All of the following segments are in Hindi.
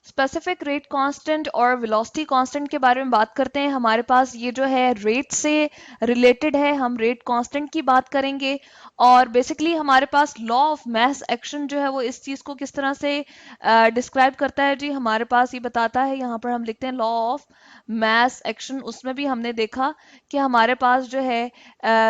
स्पेसिफिक रेट कांस्टेंट और वेलोसिटी कांस्टेंट के बारे में बात करते हैं। हमारे पास ये जो है रेट से रिलेटेड है, हम रेट कांस्टेंट की बात करेंगे। और बेसिकली हमारे पास लॉ ऑफ मास एक्शन जो है वो इस चीज को किस तरह से डिस्क्राइब करता है जी, हमारे पास ये बताता है, यहाँ पर हम लिखते हैं लॉ ऑफ मास एक्शन। उसमें भी हमने देखा कि हमारे पास जो है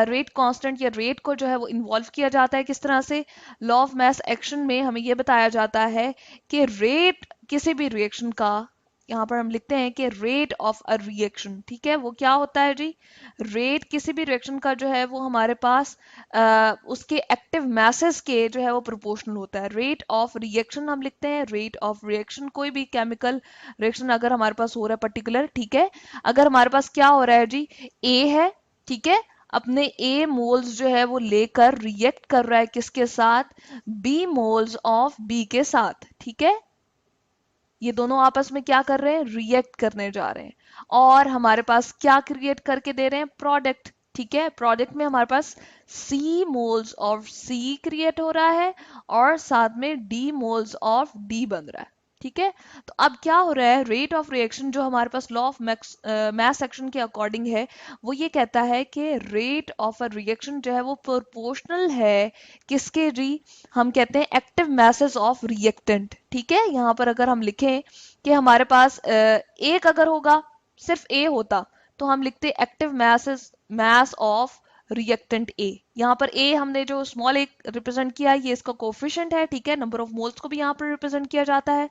रेट कांस्टेंट या रेट को जो है वो इन्वॉल्व किया जाता है किस तरह से। लॉ ऑफ मास एक्शन में हमें ये बताया जाता है कि रेट किसी भी रिएक्शन का, यहाँ पर हम लिखते हैं कि रेट ऑफ अ रिएक्शन, ठीक है, वो क्या होता है जी, रेट किसी भी रिएक्शन का जो है वो हमारे पास उसके एक्टिव मैसेस के जो है वो प्रोपोर्शनल होता है। रेट ऑफ रिएक्शन हम लिखते हैं, रेट ऑफ रिएक्शन कोई भी केमिकल रिएक्शन अगर हमारे पास हो रहा है पर्टिकुलर, ठीक है, अगर हमारे पास क्या हो रहा है जी, ए है, ठीक है, अपने ए मोल्स जो है वो लेकर रिएक्ट कर रहा है किसके साथ, बी मोल्स ऑफ बी के साथ, ठीक है, ये दोनों आपस में क्या कर रहे हैं, रिएक्ट करने जा रहे हैं। और हमारे पास क्या क्रिएट करके दे रहे हैं, प्रोडक्ट, ठीक है, प्रोडक्ट में हमारे पास सी मोल्स ऑफ सी क्रिएट हो रहा है और साथ में डी मोल्स ऑफ डी बन रहा है, ठीक है। तो अब क्या हो रहा है, रेट ऑफ रिएक्शन जो हमारे पास लॉ ऑफ मास एक्शन के अकॉर्डिंग है, वो ये कहता है कि रेट ऑफ अ रिएक्शन जो है वो प्रोपोर्शनल है किसके जी, हम कहते हैं एक्टिव मैसेज ऑफ रिएक्टेंट, ठीक है। यहाँ पर अगर हम लिखें कि हमारे पास एक अगर होगा, सिर्फ ए होता, तो हम लिखते active message mass of reactant A. यहाँ पर ए हमने जो स्मॉल ए रिप्रेजेंट किया है ये इसका कोफिशिएंट है, ठीक है, नंबर ऑफ मोल्स को भी यहाँ पर रिप्रेजेंट किया जाता है।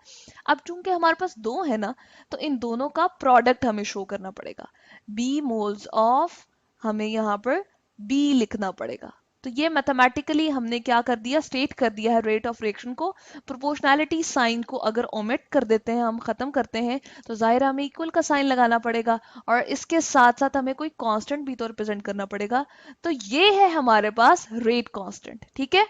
अब चूंकि हमारे पास दो है ना, तो इन दोनों का प्रोडक्ट हमें शो करना पड़ेगा, बी मोल्स ऑफ, हमें यहाँ पर बी लिखना पड़ेगा। तो ये मैथमेटिकली हमने क्या कर दिया, स्टेट कर दिया है रेट ऑफ रिएक्शन को। प्रोपोर्शनैलिटी साइन को अगर ओमिट कर देते हैं, हम खत्म करते हैं, तो जाहिर है हमें इक्वल का साइन लगाना पड़ेगा और इसके साथ साथ हमें कोई कांस्टेंट भी तो रिप्रेजेंट करना पड़ेगा। तो ये है हमारे पास रेट कांस्टेंट, ठीक है।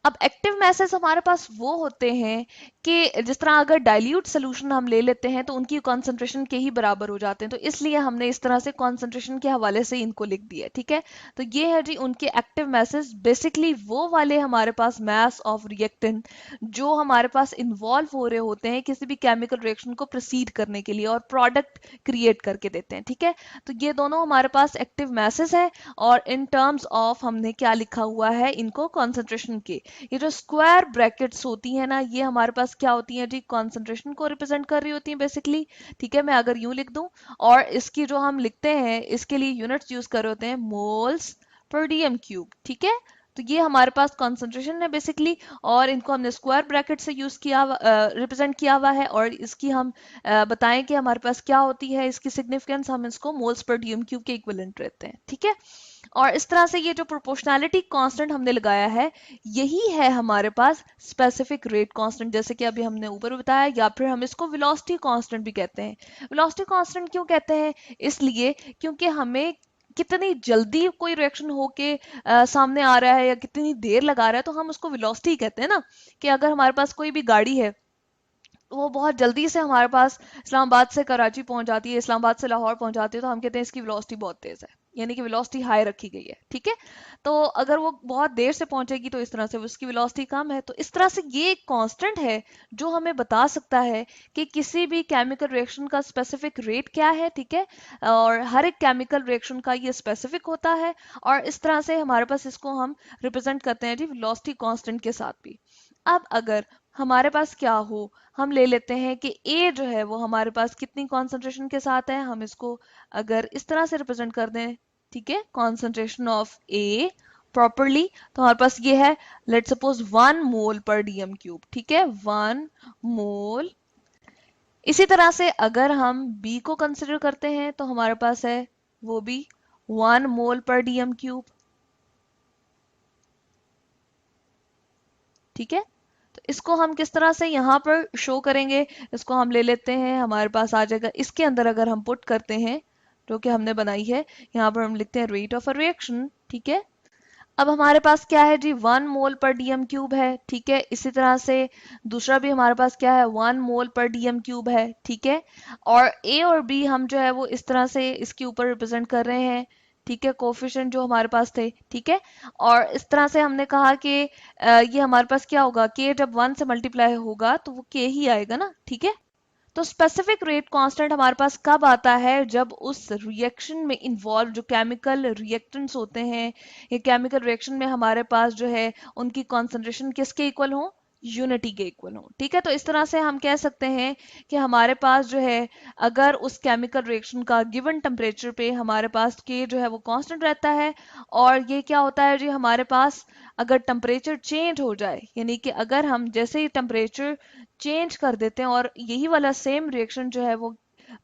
अब एक्टिव मैसेज हमारे पास वो होते हैं कि जिस तरह अगर डाइल्यूट सोल्यूशन हम ले लेते हैं तो उनकी कॉन्सेंट्रेशन के ही बराबर हो जाते हैं, तो इसलिए हमने इस तरह से कॉन्सेंट्रेशन के हवाले से इनको लिख दिया, ठीक है। तो ये है जी उनके एक्टिव मैसेज, बेसिकली वो वाले हमारे पास मैस ऑफ रिएक्टेंट जो हमारे पास इन्वॉल्व हो रहे होते हैं किसी भी केमिकल रिएक्शन को प्रोसीड करने के लिए और प्रोडक्ट क्रिएट करके देते हैं, ठीक है। तो ये दोनों हमारे पास एक्टिव मैसेज है और इन टर्म्स ऑफ हमने क्या लिखा हुआ है इनको, कॉन्सेंट्रेशन के। ये जो स्क्वायर ब्रैकेट्स होती है ना, ये हमारे पास क्या होती है जी, कॉन्सेंट्रेशन को रिप्रेजेंट कर रही होती है बेसिकली, ठीक है। मैं अगर यूं लिख दूं और इसकी जो हम लिखते हैं इसके लिए यूनिट्स यूज कर रहे होते हैं मोल्स पर डीएम क्यूब, ठीक है। तो ये हमारे पास कॉन्सेंट्रेशन है बेसिकली और इनको हमने स्क्वायर ब्रैकेट से यूज किया, रिप्रेजेंट किया हुआ है और इसकी हम बताएं कि हमारे पास क्या होती है इसकी सिग्निफिकेंस, हम इसको मोल्स पर डीएम क्यूब के इक्विवेलेंट रहते हैं, ठीक है। और इस तरह से ये जो प्रोपोर्शनैलिटी कांस्टेंट हमने लगाया है यही है हमारे पास स्पेसिफिक रेट कांस्टेंट, जैसे कि अभी हमने ऊपर बताया, या फिर हम इसको वेलोसिटी कांस्टेंट भी कहते हैं। वेलोसिटी कांस्टेंट क्यों कहते हैं, इसलिए क्योंकि हमें कितनी जल्दी कोई रिएक्शन होके सामने आ रहा है या कितनी देर लगा रहा है, तो हम उसको वेलोसिटी कहते हैं ना। कि अगर हमारे पास कोई भी गाड़ी है, वो बहुत जल्दी से हमारे पास इस्लामाबाद से कराची पहुंच जाती है, इस्लामाबाद से लाहौर पहुंच जाती है, तो हम कहते हैं इसकी वेलोसिटी बहुत तेज है, यानी कि वेलोसिटी हाई रखी गई है, ठीक है। तो अगर वो बहुत देर से पहुंचेगी तो इस तरह से उसकी वेलोसिटी कम है। तो इस तरह से ये एक कांस्टेंट है जो हमें बता सकता है कि किसी भी केमिकल रिएक्शन का स्पेसिफिक रेट क्या है, ठीक है। और हर एक केमिकल रिएक्शन का ये स्पेसिफिक होता है और इस तरह से हमारे पास इसको हम रिप्रेजेंट करते हैं जी वेलोसिटी कांस्टेंट के साथ भी। अब अगर हमारे पास क्या हो, हम ले लेते हैं कि ए जो है वो हमारे पास कितनी कॉन्सेंट्रेशन के साथ है, हम इसको अगर इस तरह से रिप्रेजेंट कर दें, ठीक है, कॉन्सेंट्रेशन ऑफ ए प्रॉपरली, तो हमारे पास ये है, लेट सपोज 1 मोल पर डीएम क्यूब, ठीक है, 1 मोल। इसी तरह से अगर हम बी को कंसिडर करते हैं तो हमारे पास है वो भी 1 मोल पर डीएम क्यूब, ठीक है। तो इसको हम किस तरह से यहाँ पर शो करेंगे, इसको हम ले लेते हैं, हमारे पास आ जाएगा, इसके अंदर अगर हम पुट करते हैं जो कि हमने बनाई है, यहाँ पर हम लिखते हैं रेट ऑफ अ रिएक्शन, ठीक है। अब हमारे पास क्या है जी, 1 मोल पर डीएम क्यूब है, ठीक है। इसी तरह से दूसरा भी हमारे पास क्या है, 1 मोल पर डीएम क्यूब है, ठीक है। और ए और बी हम जो है वो इस तरह से इसके ऊपर रिप्रेजेंट कर रहे हैं, ठीक है, कोफिशिएंट जो हमारे पास थे, ठीक है। और इस तरह से हमने कहा कि ये हमारे पास क्या होगा, के जब 1 से मल्टीप्लाई होगा तो वो के ही आएगा ना, ठीक है। तो स्पेसिफिक रेट कांस्टेंट हमारे पास कब आता है, जब उस रिएक्शन में इन्वॉल्व जो केमिकल रिएक्टेंट्स होते हैं या केमिकल रिएक्शन में हमारे पास जो है उनकी कॉन्सेंट्रेशन किसके इक्वल हो, यूनिटी के इक्वल हो। ठीक है, तो इस तरह से हम कह सकते हैं कि हमारे पास जो है अगर उस केमिकल रिएक्शन का गिवन टेम्परेचर पे हमारे पास के जो है वो कांस्टेंट रहता है, और ये क्या होता है जी हमारे पास अगर टेम्परेचर चेंज हो जाए, यानी कि अगर हम जैसे ही टेम्परेचर चेंज कर देते हैं और यही वाला सेम रिएक्शन जो है वो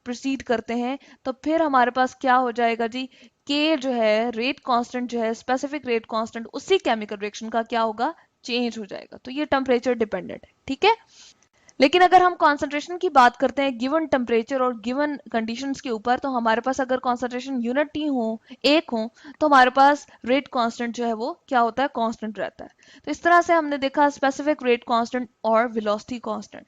प्रोसीड करते हैं, तो फिर हमारे पास क्या हो जाएगा जी, के जो है रेट कांस्टेंट जो है स्पेसिफिक रेट कांस्टेंट उसी केमिकल रिएक्शन का क्या होगा, चेंज हो जाएगा। तो ये टेम्परेचर डिपेंडेंट है। ठीक है, लेकिन अगर हम कॉन्सेंट्रेशन की बात करते हैं गिवन टेम्परेचर और गिवन कंडीशंस के ऊपर, तो हमारे पास अगर कॉन्सेंट्रेशन यूनिट ही हो, एक हो, तो हमारे पास रेट कांस्टेंट जो है वो क्या होता है, कांस्टेंट रहता है। तो इस तरह से हमने देखा स्पेसिफिक रेट कांस्टेंट और वेलोसिटी कांस्टेंट।